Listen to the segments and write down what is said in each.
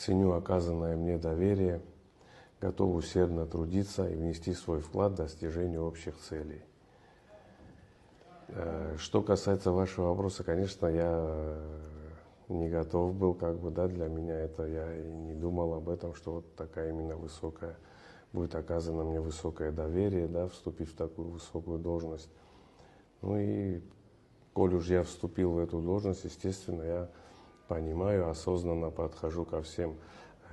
ценю оказанное мне доверие, готов усердно трудиться и внести свой вклад в достижение общих целей. Что касается вашего вопроса, конечно, я не готов был, для меня это, я и не думал об этом, что вот такая именно высокая, будет оказано мне высокое доверие, вступить в такую высокую должность. Ну и, коль уж я вступил в эту должность, естественно, я понимаю, осознанно подхожу ко всем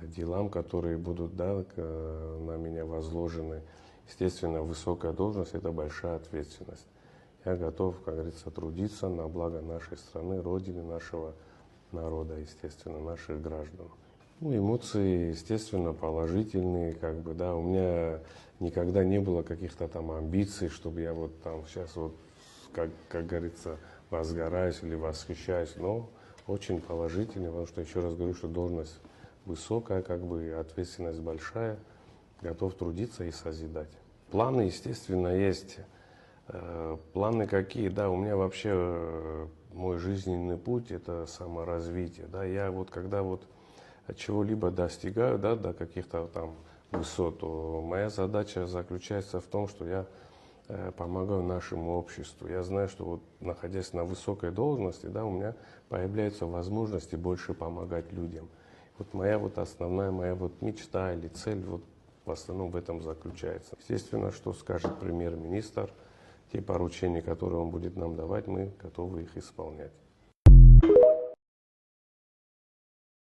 делам, которые будут, на меня возложены. Естественно, высокая должность – это большая ответственность. Я готов, как говорится, трудиться на благо нашей страны, Родины, нашего народа, естественно, наших граждан. Ну, эмоции, естественно, положительные, у меня никогда не было каких-то там амбиций, чтобы я вот там сейчас вот, как говорится, возгораюсь или восхищаюсь, но очень положительный, потому что, еще раз говорю, что должность высокая, ответственность большая, готов трудиться и созидать. Планы, естественно, есть. Планы какие? У меня вообще мой жизненный путь – это саморазвитие. Я когда от чего-либо достигаю, до каких-то там высот, то моя задача заключается в том, что я помогаю нашему обществу. Я знаю, что находясь на высокой должности, у меня появляются возможности больше помогать людям. Моя основная мечта или цель в основном в этом заключается. Естественно, что скажет премьер-министр, те поручения, которые он будет нам давать, мы готовы их исполнять.